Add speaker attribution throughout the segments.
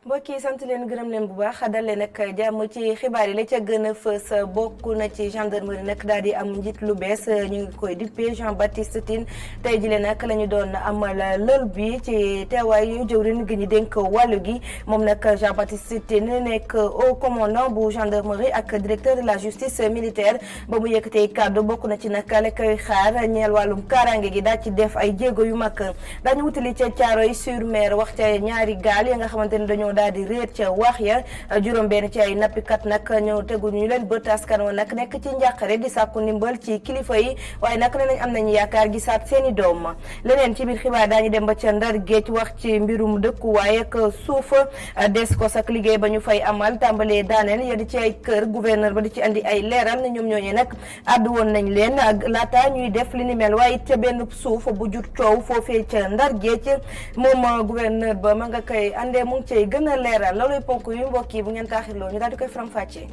Speaker 1: mbokk yi sant leen gërëm leen bu baax dal leen nag jàmm ci xibaar yi la ca gën a fës bokk na ci gendarmerie nag daal di am njiit lu bees ñu ngi koy dippee Jean-Baptiste Tine tey jii nag la ñu doon amal lël bi ci teewaayu jëwriñ gi ñu dénk wàllu gi moom nag Jean-Baptiste Tine nekk haut commandant bu gendarmerie ak directeur de la justice militaire ba mu yëkkatee kàddu bokk na ci nag la koy xaar ñeel wàllum kaaraange gi daa ci def ay jéego yu mag daañu wutali ca Thiaroye-sur-Mer wax ca ñaari gaal ya nga xamante ne dañoo daal di réer ca wax ya juróom benn ci ay nappikat nag ñëw tegu ñu leen bët askan wa nag nekk ci njàqare di sàkku ndimbal ci kilifa yi waaye nag nee nañ am nañu yaakaar gisaat seeni doom leneen ci biir xibaar daañu dem ba ca Ndar Géej wax ci mbirum dëkkuwaay ak suuf des ko sak liggéey ba ñu fay amal tàmbalee daaneel ya di ci ay kër gouverneur ba di ci andi ay leeral ne ñoom ñooñee nag àddu woon nañ leen laata ñuy def li ni mel waaye it ca benn suuf bu jur coow foofee ca Ndar Géej moom gouverneur ba ma nga koy andee mu ngi cay gën a leeral looluy ponk yu mbokk yi bu ngeen taaxirloo ñu daal di koy faram-fàccee.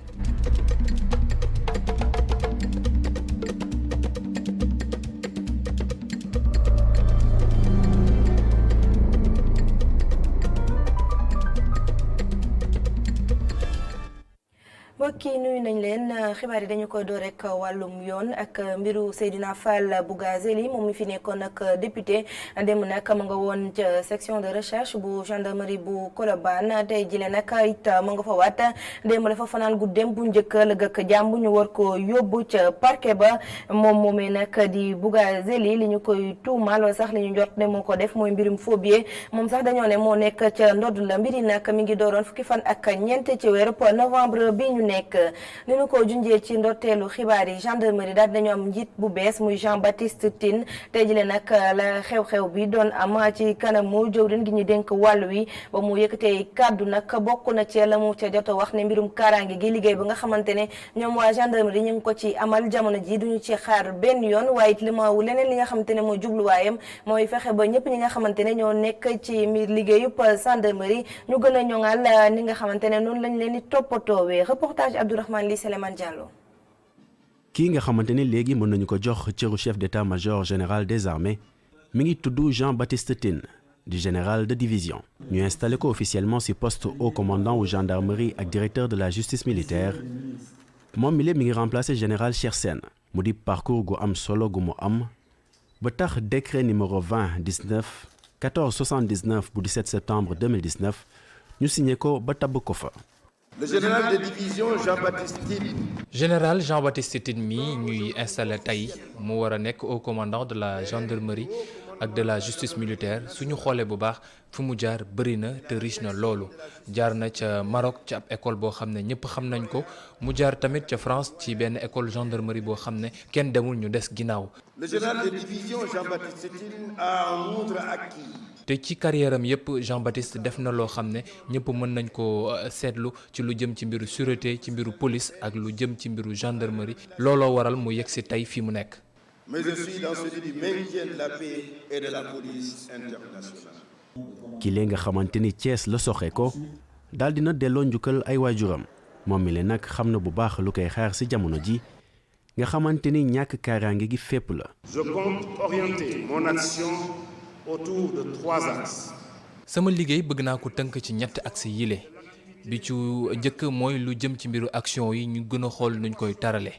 Speaker 1: mbokk yi nuyu nañ leen xibaar yi dañu koy door rek wàllum yoon ak mbiru Seydina Fall Bougazelli moom mi fi nekkoon ak député démb nag ma nga woon ca section de recherche bu gendarmerie bu Colobane tey jile nag it ma nga fa waat démb dafa fanaan guddeem bu njëkk la gëkk jàmb ñu war ko yóbbu ca parquet ba moom moomee nag di Bougazelli li ñu koy tuumal sax li ñu jot ne moo ko def mooy mbirum phobie moom sax dañoo ne moo nekk ca ndodd la mbiri nag mi ngi dooroon fukki fan ak ñeent ci weeru novembre bi ñu nekk ni ñu ko junjee ci ndorteelu xibaar yi gendarmerie daal dañu am njiit bu bees muy Jean-Baptiste Tine tey jile nag la xew-xew bi doon am ci kanamu jëwriñ gi ñu dénk wàllu wi ba mu yëkkatee kàddu nag bokk na ci la mu ca jot a wax ne mbirum kaaraange gi liggéey ba nga xamante ne ñoom waa gendarmerie ñu ngi ko ci amal jamono ji duñu ci xaar benn yoon waaye it leneen li nga xamante ne mooy jubluwaayam mooy fexe ba ñëpp ñi nga xamante ne ñoo nekk ci mbir liggéeyub gendarmerie ñu gën a ñoŋal ni nga xamante ne noonu lañ leen di toppatoowee reportage Abdourahmane Ly Souleymane Diallo.
Speaker 2: kii nga xamante ne léegi mën nañu ko jox cëru chef d'état-major général des armées mi ngi tudd Jean-Baptiste Tine du général de division. ñu installé ko officiellement ci poste haut commandant wu gendarmerie ak directeur de la justice militaire moom mi ngi remplacé général Cheikh Sène mu di parcours gu am solo gu mu am ba tax décret numéro 1479 bu 17 septembre 2019 ñu signé ko ba tabb ko fa.
Speaker 3: Le général de division Jean-Baptiste Tine.
Speaker 4: général Jean-Baptiste Tine mi ñuy installé tey mu war a nekk au commandant de la gendarmerie ak de la justice militaire suñu xoolee bu baax fu mu jaar bëri na te riche na loolu jaar na ca Maroc ci ab école boo xam ne ñëpp xam nañ ko mu jaar tamit ca France ci benn école gendarmerie boo xam ne kenn demul ñu des ginnaaw.
Speaker 3: Le général de division Jean-Baptiste Tine a en outre acquis.
Speaker 4: te ci carrière am yëpp Jean-Baptiste def na loo xam ne ñëpp mën nañ ko seetlu ci lu jëm ci mbiru sûreté ci mbiru police ak lu jëm ci mbiru gendarmerie looloo waral mu yegg si tey fi mu nekk.
Speaker 3: Mais je suis dans celui du maintien de la paix et de la police internationale.
Speaker 2: ki lee nga xamante ni Thiès la soxe ko daal dina delloo njukkal ay waajuram moom mi leen nag xam na bu baax lu koy xaar ci jamono ji nga xamante ni ñàkk kaaraange gi fépp la.
Speaker 3: Je compte orienter mon action autour de 3 axes.
Speaker 4: sama liggéey bëgg naa ko tënk ci ñetti axes yile bi ci njëkk mooy lu jëm ci mbiru action yi ñu gën a xool nuñ koy tarale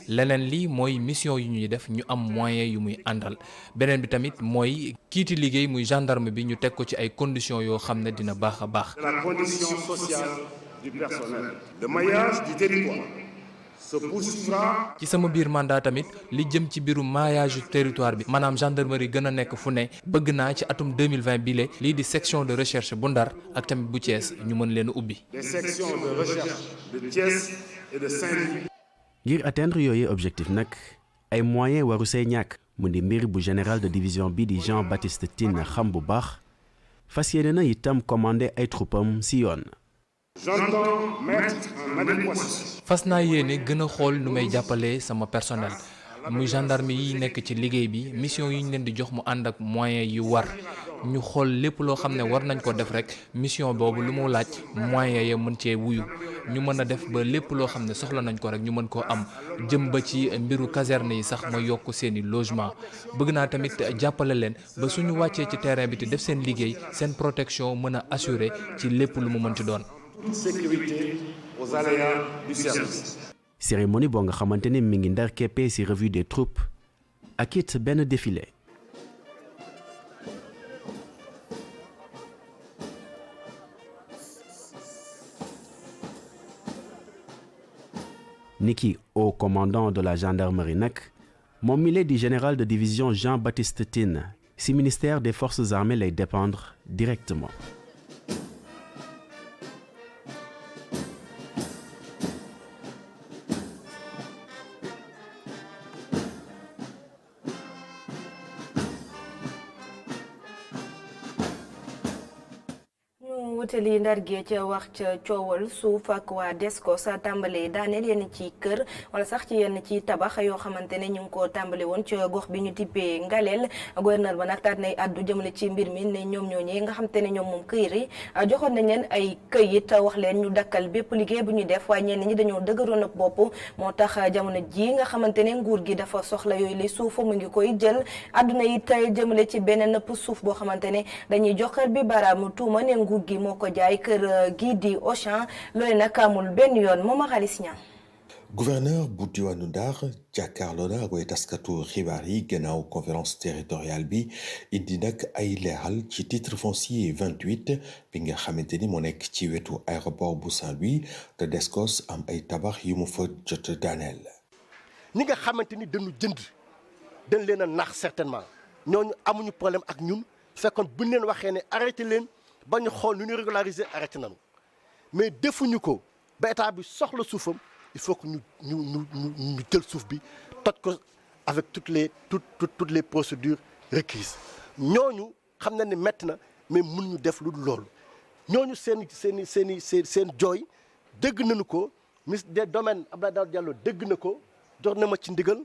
Speaker 4: leneen li mooy mission yi ñuy def ñu am moyen yu muy àndal beneen bi tamit mooy kiiti liggéey muy gendarme bi ñu teg ko ci ay conditions yoo xam ne dina baax a baax.
Speaker 3: La condition sociale du personnel. Le maillage du territoire se poursuivra.
Speaker 4: ci sama biir mandat tamit li jëm ci biiru maillage territoire bi maanaam gendarmerie gën a nekk fu ne bëgg naa ci atum 2020 bile lii di section de recherche bu Ndar ak tamit bu Thiès ñu mën leen a ubbi.
Speaker 3: Les sections de recherche de Thiès et de Saint-Louis.
Speaker 2: ngir atteindre yooyu objectif nag ay moyens waru say ñàkk mu di mbir bu général de division bi di Jean-Baptiste Tine xam bu baax fas yéene na itam commandé ay troupam ci yoon.
Speaker 3: J'entends mettre en adéquation.
Speaker 4: fas naa yéene gën a xool nu may jàppalee sama personnel muy gendarme yi nekk ci liggéey bi mission yi ñu leen di jox mu ànd ak moyens yu war ñu xool lépp loo xam ne war nañ ko def rek mission boobu lu mu laaj moyens ya mën cee wuyu ñu mën a def ba lépp loo xam ne soxla nañ ko rek ñu mën koo am jëm ba ci mbiru caserne yi sax ma yokk seeni logement bëgg naa tamit jàppale leen ba suñu wàccee ci terrain bi te def seen liggéey seen protection mën a assurer ci lépp lu mu mën ci doon.
Speaker 3: Sécurité aux aléas du service.
Speaker 2: cérémonie boo nga xamante ne mi ngi ndar keppe ci revue des troupes ak it benn défilé. niki haut commandant de la gendarmerie nag moom mi lay di général de division Jean-Baptiste Tine ci ministère des forces armées lay dépendre directement.
Speaker 1: wutali ndar gee ca wax ca coowal suuf ak waa Descos tàmbali daaneel yenn ci kër wala sax ci yenn ci tabax yoo xamante ne ñu ngi ko tàmbali woon ci gox bi ñu tippee Ngalel gouverneur ba nag daal nay addu jëmale ci mbir mi ne ñoom ñooñee nga xamante ne ñoom moom këyit yi joxoon nañ leen ay këyit wax leen ñu dakkal bépp liggéey bu ñuy def waaye ñenn ñi dañoo dëgëroon ak bopp moo tax jamono ji nga xamante ne nguur gi dafa soxla yooyu li suuf mu ngi koy jël àdduna it jëmale ci beneen nëpp suuf boo xamante ne dañuy joxar bi baaraamu tuuma ne nguur gi moo ko jaay kër gii di Auchan loolu nag amul benn yoon moom a xaalis ña
Speaker 5: gouverneur bu diwaanu Ndar jàkkaarloo na ak way taskatu xibaar yi gannaaw conférence territoriale bi indi nag ay leeral ci titre foncier 28 bi nga xamante ni moo nekk ci wetu aéroport bu Saint-Louis te Descos am ay tabax yu mu fa jot daaneel.
Speaker 6: ñi nga xamante ni dañu jënd dañ leen a nax certainement ñooñu amuñu problème ak ñun fekkoon buñ leen waxee ne arrêté leen ba ñu xool nu ñu régulariser arrêté nañu mais defuñu ko ba état bi soxla suufam il faut que ñu jël suuf bi toj ko avec toutes les procédures requises ñooñu xam na ne métti na mais mënuñu def lu dul loolu ñooñu seen jooy dégg nañu ko ministre des domaines Abdoulaye Daouda Diallo dégg na ko jox na ma ci ndigal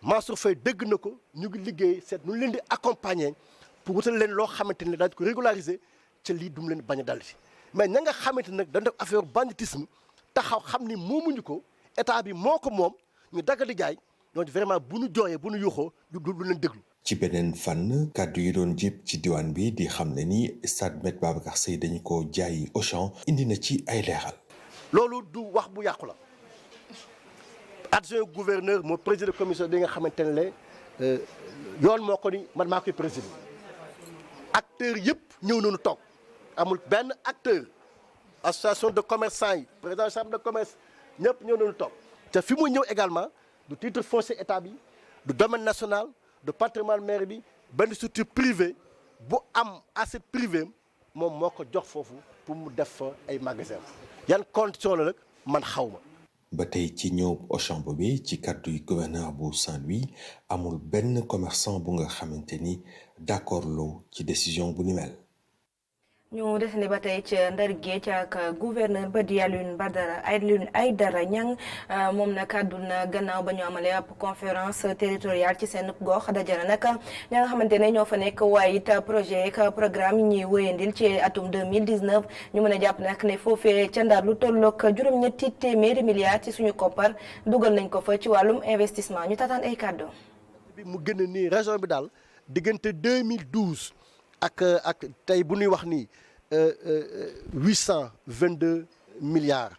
Speaker 6: Mansour Faye dégg na ko ñu ngi liggéey seet nu leen di accompagner pour wutal leen loo xamante ne daañu ko régulariser ca lii dum leen bañ a dal ci mais ña nga xamante nag dañ def affaire banditisme taxaw xam ni moomuñu ko état bi moo ko moom ñu dagg di jaay donc vraiment bu ñu jooyee bu ñu yuuxoo du leen déglu.
Speaker 5: ci beneen fànn kàddu yi doon jib ci diwaan bi di xam ne ni stade Me Babacar Sèye dañu ko jaay Auchan indi na ci ay leeral.
Speaker 6: loolu du wax bu yàqu la adjoint gouverneur moo président commission bi nga xamante ne la yoon moo ko ni man maa koy présider acteurs yëpp ñëw nañu toog amul benn acteur association de commerçants yi président chambre de commerce ñëpp ñëw nañu toog te fi mu ñëw également du titre foncier état bi du domaine national du patrimoine mairie bi benn structure privée bu am asset privé moom moo ko jox foofu pour mu def fa ay magasin yan condition la nag man xaw ma.
Speaker 5: ba tey ci ñëw Auchan boobu ci kàddu yi gouverneur bu Saint-Louis amul benn commerçant bu nga xamante ni d'accord loo ci décision bu ni mel.
Speaker 1: ñu desandi ba tey ca Ndar Géej ak gouverneur ba di Alioune Aïdara Niang moom nag àdduna gannaaw ba ñu amalee ab conférence territoriale ci seen gox dajale nag ña nga xamante ne ñoo fa nekk waaye it projet ak programme yi ñuy wéyandil ci atum 2019 ñu mën a jàpp nag ne foofee ca Ndar lu tolloog juróom-ñetti téeméeri milliards ci suñu koppar dugal nañ ko fa ci wàllum investissement ñu tataan ay kàddu.
Speaker 6: mu gën a nii région bi daal diggante 2012 ak tey bu ñuy wax nii 822 milliards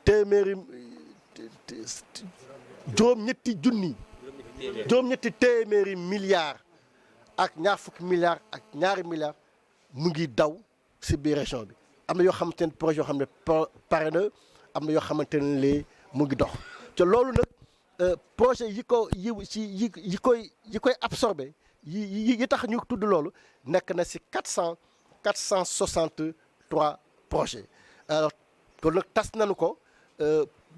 Speaker 6: téeméeri juróom-ñetti téeméeri milliards ak ñaar fukki milliards ak ñaari milliards mu ngi daw si biir région bi am na yoo xamante ne projet yoo xam ne pare na am na yoo xamante ne lee mu ngi dox te loolu nag projet yi koy absorbé yi tax ñu tudd loolu nekk na si 463 projets alors kon nag tas nañu ko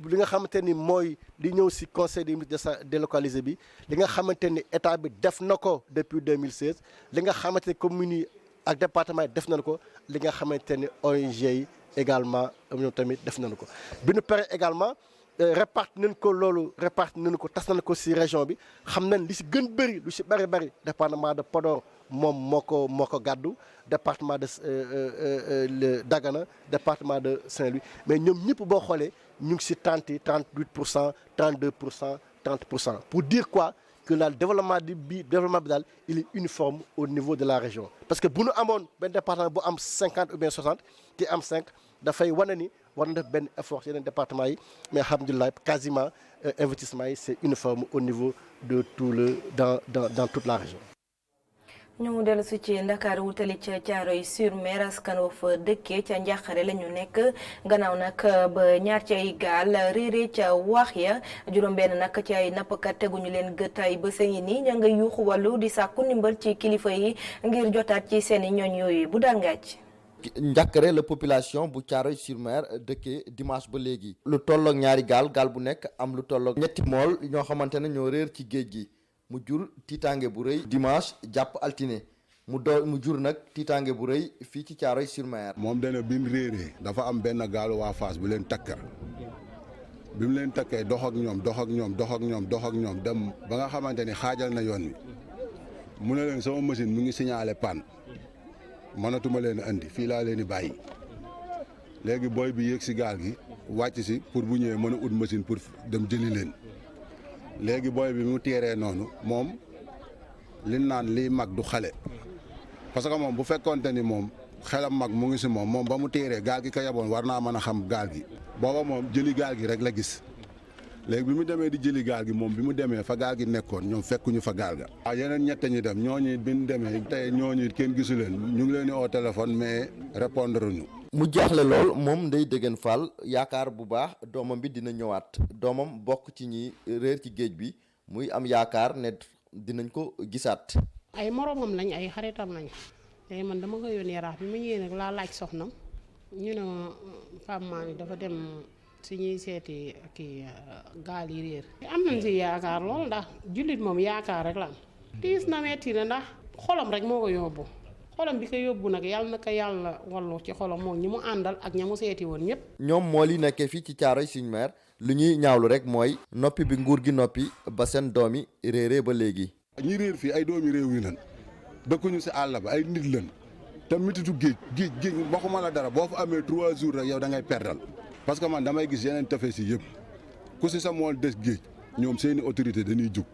Speaker 6: li nga xamante ni mooy li ñëw si conseil des ministres délocalisé bi li nga xamante ni état bi def na ko depuis 2016 li nga xamante ni communes yi ak département yi def nañu ko li nga xamante ni ONG yi également ñoom tamit def nañu ko bi ñu paree également réparti nañ ko loolu réparti nañ ko tas nañ ko si région bi xam nañ li si gën bëri lu si bëri département de Podor moom moo ko gàddu département de Dagana département de Saint-Louis mais ñoom ñëpp boo xoolee ñu ngi si 38%, 32%, 30%. Pour dire quoi? Que le développement bi daal il est uniforme au niveau de la région. Parce que bu ñu amoon benn département bu am 50 ou bien 60 ki am 5 dafay wane ni war na def benn effort yeneen département yi mais alhamdulilah quasiment investissement yi c'est uniforme au niveau de dans toute la région.
Speaker 1: ñu dellu si ci Ndakaaru wutali ca Thiaroye-sur-Mer askan wa fa dëkkee ca njàqare la ñu nekk gannaaw nag ba ñaar ci ay gaal réeré ca wax ya juróom-benn nag ci ay nappkat teguñu leen gët ay bés yi nii ña nga yuuxu wàllu di sàkku ndimbal ci kilifa yi ngir jotaat ci seen i ñooñ yooyu bu daal ngàcc.
Speaker 7: njàkkare la population bu Thiaroye-sur-Mer dëkkee dimanche ba léegi. lu tolloog ñaari gaal bu nekk am lu tolloog ñetti mool ñoo xamante ne ñoo réer ci géej gi. mu jur tiitaange bu rëy dimanche jàpp altine mu jur nag tiitaange bu rëy fii ci Thiaroye-sur-Mer.
Speaker 8: moom dana bi mu réeree dafa am benn gaalu waa Fass bu leen takka bi mu leen takkee dox ak ñoom dem ba nga xamante ni xaajal na yoon wi mu ne leen sama machine mu ngi signalé panne mënatuma leen andi fii laa leen di bàyyi léegi booy bi yéeg si gaal gi wàcc si pour bu ñëwee mën a ut machine pour dem jëli leen. léegi booy bi mu téeree noonu moom li naan liy mag du xale parce que moom bu fekkoonte ni moom xelam mag mu ngi si moom ba mu téeree gaal gi ka yaboon war naa mën a xam gaal gi booba moom jëli gaal gi rek la gis léegi bi mu demee di jëli gaal gi moom bi mu demee fa gaal gi nekkoon ñoom fekkuñu fa gaal ga. waaw yeneen ñett ñi dem ñooñu bi ñu demee tey ñooñu kenn gisu leen ñu ngi leen di oo téléphone mais répondre ñu.
Speaker 7: mu jaaxle lool moom Ndeye Degen Fall yaakaar bu baax doomam bi dina ñëwaat doomam bokk ci ñi réer ci géej bi muy am yaakaar ne dinañ ko gisaat.
Speaker 9: ay moromam lañ ay xaritam lañ tey man dama ko yónnee Yaraax bi ma ñëwee nag laa laaj soxnam ñu ne femme maa dafa dem si ñuy seeti kii gaal yi réer. am nañ si yaakaar lool ndax jullit moom yaakaar rek la am. tiis na metti na ndax xolam rek moo ko yóbbu. xolam bi ko yóbbu nag yàlla na ko yàlla wallu ci xolam moom ñi mu àndal ak ña mu seeti woon ñëpp. ñoom
Speaker 7: moo li nekkee fii ci Thiaroye-sur-Mer lu ñuy ñaawlu rek mooy noppi bi nguur gi noppi ba seen doom yi réeree ba léegi.
Speaker 8: ñi réer fii ay doomi réew yi lan dëkkuñu si àll ba ay nit lan te mititu géej waxuma la dara boo fa amee 3 jours rek yow da ngay perdal parce que man damay gis yeneen tefes yi yëpp ku si sa mool des géej ñoom seeni autorité dañuy jug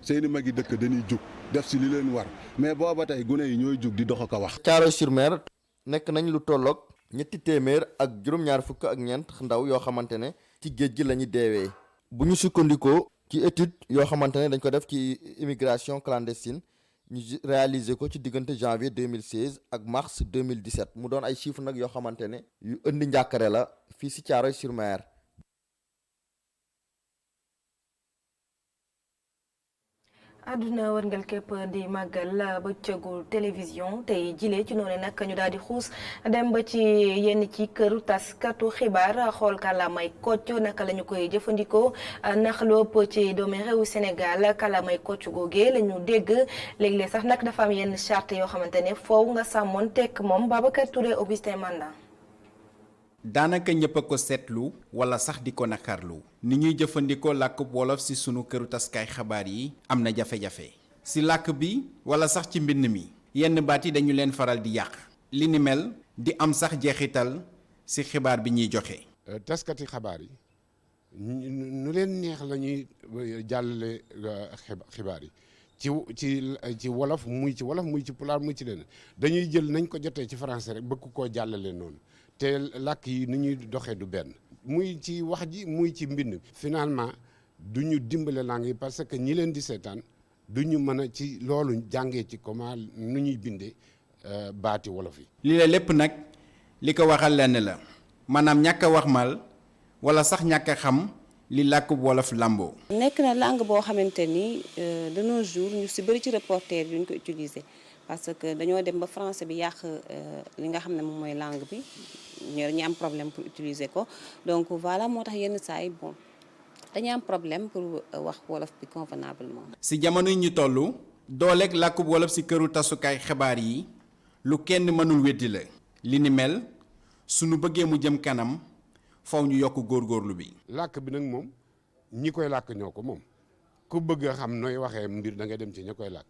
Speaker 8: seeni magi dëkk dañuy jug def si li leen war mais booba tey gune yi ñooy jug di dox ak a wax.
Speaker 7: Thiaroye-sur-Mer nekk nañ lu tolloog 300 ak juróom-ñaar fukk ak ñeent ndaw yoo xamante ne ci géej gi la ñu deewee. bu ñu sukkandikoo ci étude yoo xamante ne dañ ko def ci immigration clandestine ñu réaliser ko ci diggante janvier 2016 ak mars 2017 mu doon ay chiffres nag yoo xamante ne yu indi njàkkare la fii si Thiaroye-sur-Mer.
Speaker 1: àdduna wërngal képp di màggal bëccëgu télévision tey jile ci noonu nag ñu daal di xuus dem ba ci yenn ci këru taskatu xibaar xool kàllaamay kocc naka la ñu koy jëfandikoo ndax lu ëpp ci doomi réewu Sénégal kàllaamay kocc googee la ñu dégg léeg-léeg sax nag dafa am yenn charte yoo xamante ne foofu nga sàmmoon tekk moom Babacar Touré Augustin Manda.
Speaker 10: daanaka ñëpp a ko seetlu wala sax di ko nakarlu ni ñuy jëfandikoo làkkub wolof ci sunu këru taskaay xabaar yi am na jafe-jafe ci làkk bi wala sax ci mbind mi yenn baat yi dañu leen faral di yàq li ni mel di am sax jeexital ci xibaar bi ñuy joxe.
Speaker 11: taskati xabaar yi nu leen neex la ñuy jàllale xibaar yi ci wolof muy ci pulaar muy ci leen dañuy jël nañ ko jotee ci français rek bëgg koo jàllale noonu. te làkk yi ni ñuy doxee du benn muy ci wax ji muy ci mbind finalement du ñu dimbale langue yi parce que ñi leen di seetaan du ñu mën a ci loolu jàngee ci comment nu ñuy bindee baati wolof yi.
Speaker 10: li la lépp nag li ko waxal lenn la maanaam ñàkk a wax mal wala sax ñàkk a xam li làkkub wolof lamboo.
Speaker 12: nekk na langue boo xamante ni de nos jours ñu si bëri ci reporter yi ñu ko utiliser parce que dañoo dem ba français bi yàq li nga xam ne moom mooy langue bi. ñu am problème pour utiliser ko donc voilà moo tax yenn saa yi bon dañuy am problème pour wax wolof bi convenablement.
Speaker 10: ci jamono yi ñu toll dooleeg làkkub wolof ci këru tasukaay xibaar yi lu kenn mënul weddi la li ni mel sunu bëggee mu jëm kanam faw ñu yokk góorgóorlu bi.
Speaker 11: làkk bi nag moom ñi koy làkk ñoo ko moom ku bëgg a xam nooy waxee mbir da ngay dem ci ña koy làkk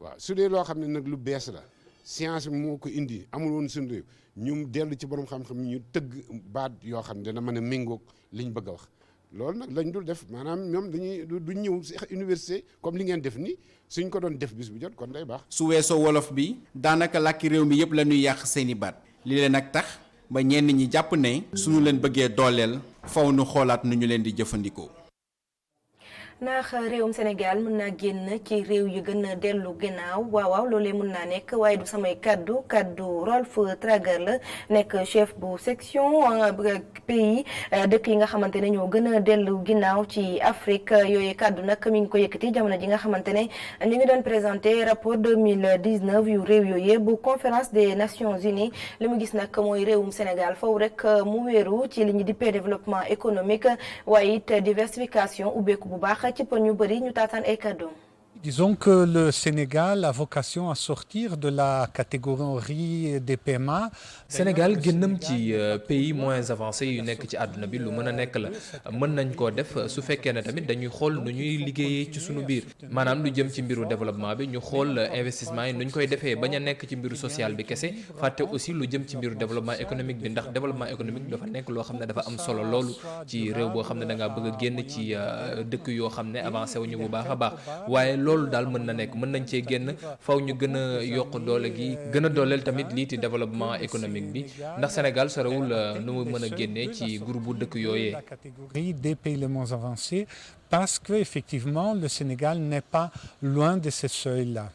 Speaker 11: waaw su dee loo xam ne nag lu bees la science bi moo ko indi amul woon suñu réew ñu dellu ci borom xam-xam ñu tëgg baat yoo xam ne dana mën a méngoog liñ bëgg a wax loolu nag lañ dul def maanaam ñoom duñ ñëw si université comme li ngeen def ni suñ ko doon def bis bu jot kon day baax.
Speaker 10: su weesoo wolof bi daanaka làkki réew mi yëpp la ñuy yàq seeni baat li leen nag tax ba ñenn ñi jàpp ne suñu leen bëggee dooleel faw nu xoolaat nu ñu leen di jëfandikoo.
Speaker 1: ndax réewum Sénégal mën naa génn ci réew yu gën a dellu ginnaaw waaw loolee mën naa nekk waaye du samay kaddu Rolf Trager la nekk chef bu section pays dëkk yi nga xamante ne ñoo gën a dellu ginnaaw ci Afrique yooyu kaddu nag mi ngi ko yëkkati jamono ji nga xamante ne ñu ngi doon présenté rapport 2019 yu réew yooyu bu conférence des Nations Unies li mu gis nag mooy réewum Sénégal faw rek mu wéeru ci li ñu dippee développement économique waaye it diversification ubbeeku bu baax.
Speaker 13: Disons que le Sénégal a vocation à sortir de la catégorie des PMA.
Speaker 4: Sénégal génnam ci pays moins avancés yu nekk ci àdduna bi lu mën a nekk la mën nañ koo def su fekkee ne tamit dañuy xool nu ñuy liggéeyee ci sunu biir maanaam lu jëm ci mbiru développement bi ñu xool investissement yi nu ñu koy defee bañ a nekk ci mbiru social bi kese fàtte aussi lu jëm ci mbiru développement économique bi ndax développement économique dafa nekk loo xam ne dafa am solo loolu ci réew boo xam ne da ngaa bëgg a génn ci dëkk yoo xam ne avancé wuñu bu baax a baax waaye loolu daal mën na nekk mën nañ cee génn faw ñu gën a yokk doole gi gën a dooleel tamit lii ci développement économique bi ndax Sénégal sorewul nu mu mën a génnee ci groupe bu dëkk yooyee.
Speaker 13: La catégorie des pays les moins avancés parce que effectivement le Sénégal n'est pas loin de ce seuil-là.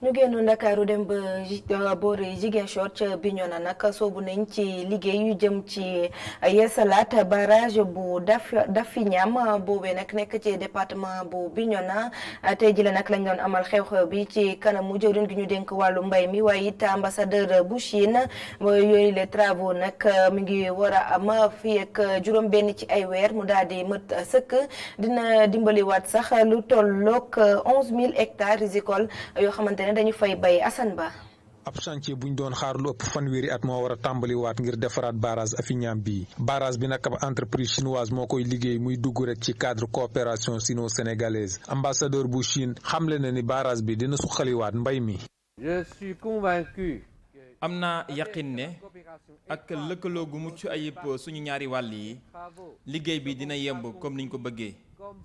Speaker 1: ñu génn Ndakaaru dem ba boori Ziguinchor ca Bignona nag soobu nañ ci liggéey yu jëm ci yeesalaat barrage bu Dafiñam boobee nag nekk ci département bu Bignona tey jii la nag lañ doon amal xew-xew bi ci kanamu jëwriñ gi ñu dénk wàllu mbay mi waaye it ambassadeur bu Chine yooyu les travaux nag mi ngi war a am fii ak juróom benn ci ay weer mu daal di mët sëkk dina dimbaliwaat sax lu tolloog 11000 hectares rizicoles yoo xamante ne dañu fay bay Assane Ba.
Speaker 14: ab chantier buñ doon xaar lu ëpp fanweeri at moo war a tàmbaliwaat ngir defaraat barrage Afiñam bii barrage bi nag ab entreprise chinoise moo koy liggéey muy dugg rek ci cadre coopération sino-sénégalaise ambassadeur bu Chine xamle na ni barrage bi dina suqaliwaat mbay mi.
Speaker 15: Je suis convaincu.
Speaker 16: am naa yaqin ne ak lëkkaloo gu mucc ayib suñu ñaari wàll yi liggéey bi dina yemb comme niñ ko bëggee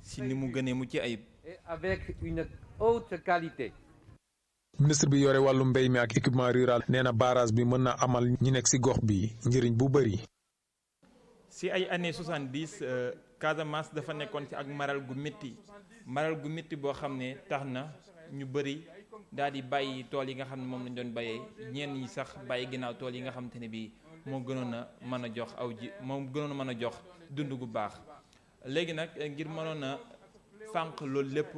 Speaker 16: si ni mu gënee mucc ayib.
Speaker 15: Avec une haute qualité.
Speaker 14: ministre bi yore wàllu mbéy mi ak équipement rural nee na barrage bi mën na amal ñi nekk ci gox bi njëriñ bu bëri.
Speaker 16: si ay années 70 Casamance dafa nekkoon ci ak maral gu métti boo xam ne tax na ñu bëri daal di bàyyi tool yi nga xam ne moom lañ doon béyee ñenn ñi sax bàyyi ginnaaw tool yi nga xamante ne bii moo gënoon a mën a jox moo gënoon a mën a jox dund gu baax léegi nag ngir mënoon a fànq loolu lépp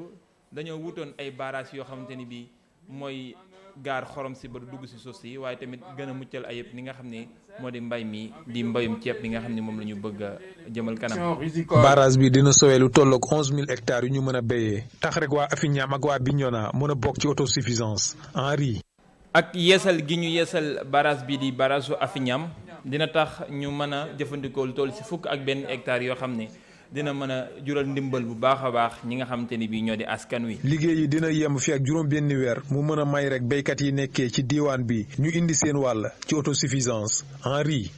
Speaker 16: dañoo wutoon ay barrage yoo xamante ni bii mooy gaar xorom si ba dugg si suuf si waaye tamit gën a muccal ayib ni nga xam ne moo di mbay mi di mbayum ceeb bi nga xam ne moom la ñu bëgg a jëmal kanam.
Speaker 14: barrage bi dina sowee lu tolloog 11000 hectares yu ñu mën a béyee tax rek waa Afiñam ak waa Bignona mën a bokk ci autosuffisance en riz.
Speaker 16: ak yeesal gi ñu yeesal barrage bi di barrage su Afiñam dina tax ñu mën a jëfandikoo lu toll si fukk ak benn hectare yoo xam ne dina mën a jural ndimbal bu baax a baax ñi nga xamante ni bii ñoo di askan wi.
Speaker 14: liggéey yi dina yem fi ak juróom benni weer mu mën a may rek béykat yi nekkee ci diiwaan bi ñu indi seen wàll ci autosuffisance en riz.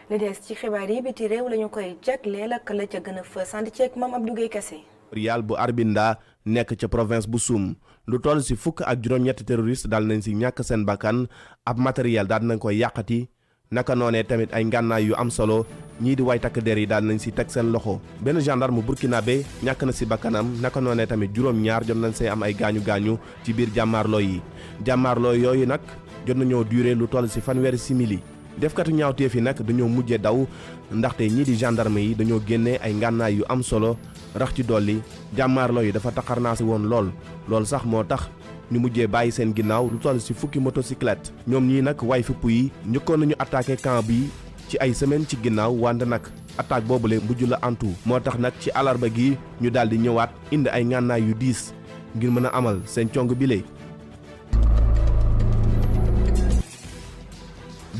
Speaker 1: li des ci xibaar yi biti réew lañu koy jagleel ak la ca gën a fës ànd ceeg Mame Abdou Guèye Kassé.
Speaker 17: rial bu Arbinda nekk ca province bu Soum lu toll si fukk ak juróom-ñetti terroriste daal nañ si ñàkk seen bakkan ab matériel daal nañ koy yàqati naka noonee tamit ay ngànnaay yu am solo ñii di way takk der yi daal nañ si teg seen loxo benn gendarme burkinabé ñàkk na si bakkanam naka noonee tamit juróom-ñaar jot nañ see am ay gaañu-gaañu ci biir jàmmaarloo yi jàmmaarloo yooyu nag jot nañoo duré lu toll si fanweeri simili defkatu ñaawteef yi nag dañoo mujjee daw ndaxte ñii di gendarme yi dañoo génnee ay ngànnaay yu am solo rax ci dolli jàmmaarloo yi dafa taxarnaasi woon lool sax moo tax ñu mujjee bàyyi seen ginnaaw lu toll si fukki motocyclette ñoom ñii nag way fupp yi njëkkoon nañu attaqué camp bi ci ay semaine ci ginnaaw wante nag attaque boobule mujj la antu moo tax nag ci alarba gi ñu daal di ñëwaat indi ay ngànnaay yu diis ngir mën a amal seen cong bile.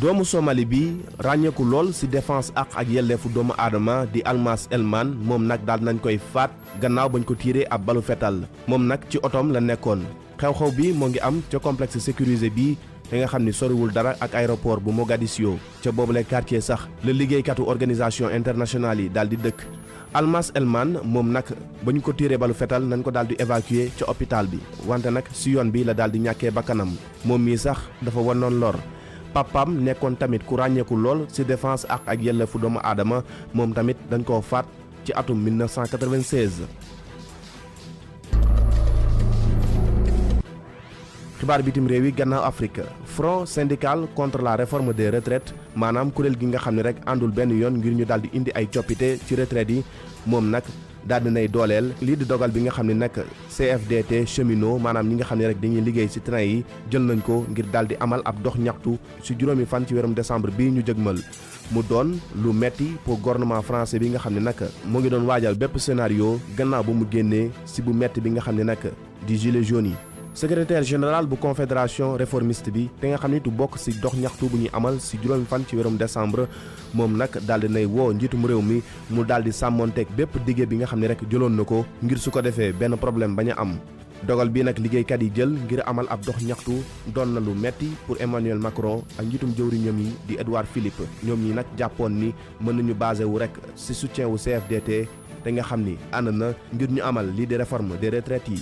Speaker 17: doomu Somali bi ràññeeku lool ci défense ak yelleefu doomu aadama di Almas Elman moom nag daal nañ koy faat gannaaw bañ ko tiiree ab balu fetal moom nag ci otoom la nekkoon xew-xew bi moo ngi am ca complexe sécurisé bi te nga xam ni soriwul dara ak aéroport bu Mogadiscio ca boobule quartier sax la liggéeykatu organisation internationale yi daal di dëkk Almas Elman moom nag ba ñu ko tiiree balu fetal nañ ko daal di évacuer ca hôpital bi wante nag ci yoon bi la daal di ñàkkee bakkanam moom mii sax dafa wanoon lor papam nekkoon tamit ku ràññeeku lool ci défense ak yelleefu doomu aadama moom tamit dañ koo faat ci atum 1996. xibaar bitim réew yi gannaaw Afrique front syndical contre la réforme des retraites maanaam kuréel gi nga xam ne rek àndul benn yoon ngir ñu daal di indi ay coppite ci retraite yi moom nag daal di nay dooleel lii di dogal bi nga xam ne nag CFDT cheminot maanaam ñi nga xam ne rek dañuy liggéey ci train yi jël nañ ko ngir daal di amal ab dox ñaxtu ci juróomi fan ci weerum décembre bii ñu jëgmal mu doon lu metti pour gouvernement français bi nga xam ne nag mu ngi doon waajal bépp scénario gannaaw bu mu génnee ci bu metti bi nga xam ne nag di gilets jaunes yi. secrétaire général bu confédération réformiste bi te nga xam ne du bokk ci dox ñaxtu bu ñuy amal ci juróomi fan ci weerum décembre moom nag daal di nay woo njiitum réew mi mu daal di sàmmonteeg bépp dige bi nga xam ne rek jëloon na ko ngir su ko defee benn problème bañ a am. dogal bi nag liggéeykat yi jël ngir amal ab dox ñaxtu doon na lu metti pour Emmanuel Macron ak njiitum jëwriñam yi di Édouard Philippe ñoom ñi nag jàppoon ni mën nañu basé wu rek ci soutien wu CFDT te nga xam ni ànd na ngir ñu amal lii di réforme des retraites yi.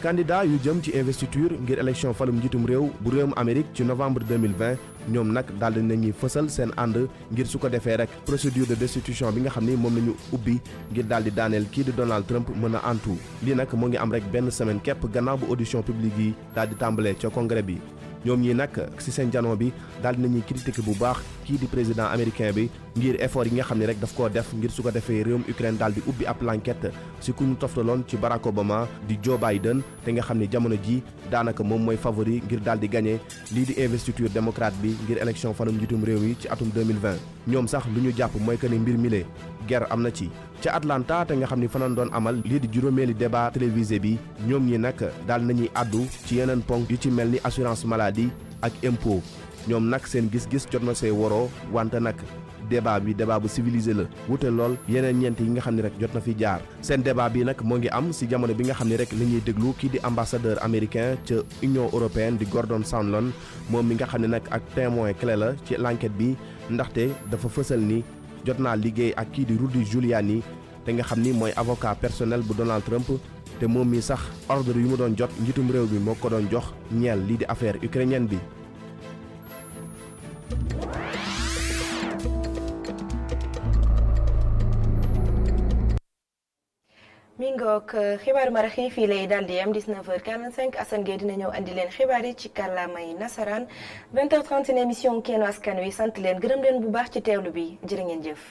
Speaker 17: candidat yu jëm ci investiture ngir élection falum njiitum réew bu réewum Amérique ci novembre 2020 ñoom nag daal di nañuy fësal seen ànd ngir su ko defee rek procédure de destitution bi nga xam ni moom la ñu ubbi ngir daal di daaneel kii di Donald Trump mën a antu lii nag moo ngi am rek benn semaine képp gannaaw bu audition publique yi daal di tàmbalee ca congrès bi ñoom ñi nag ci seen janoo bi daal di nañuy critiquer bu baax kii di président américain bi ngir effort yi nga xam ne rek daf koo def ngir su ko defee réewum Ukraine daal di ubbi ab enquête ci ku ñu toftaloon ci Barack Obama di Joe Biden te nga xam ne jamono ji daanaka moom mooy favori ngir daal di gagné lii di investiture démocrate bi ngir élection falum njiitum réew yi ci atum 2020 ñoom sax lu ñu jàpp mooy que ne mbir mile guerre am na ci ca Atlanta te nga xam ni fanaan doon amal lii di juróomeeli débat télévisé bi ñoom ñi nag daal nañuy àddu ci yeneen ponk yu ci mel ni assurance maladie ak impôt ñoom nag seen gis-gis jot na see woroo wante nag débat bi débat bu civilisé la wute lool yeneen ñeent yi nga xam ne rek jot na fi jaar seen débat bi nag moo ngi am ci jamono bi nga xam ne rek la ñuy déglu kii di ambassadeur américain ca Union européenne di Gordon Sondland moom mi nga xam ne nag ak témoin clé la ci l'enquête bi ndaxte dafa fësal ni jot naa liggéey ak kii di Rudy Giuliani te nga xam ni mooy avocat personnel bu Donald Trump te moom mi sax ordre yu mu doon jot njiitum réew bi moo ko doon jox ñeel lii di affaire ukrainienne bi.
Speaker 1: mi ngoog xibaaru marax yi fii lay daal di yam 19h45 Assane Gueye dina ñëw andi leen xibaar yi ci kàllaamay nasaraan 20h30 seen émission Kennu Askan Wi sant leen gërëm leen bu baax ci teewlu bi jërë ngeen jëf.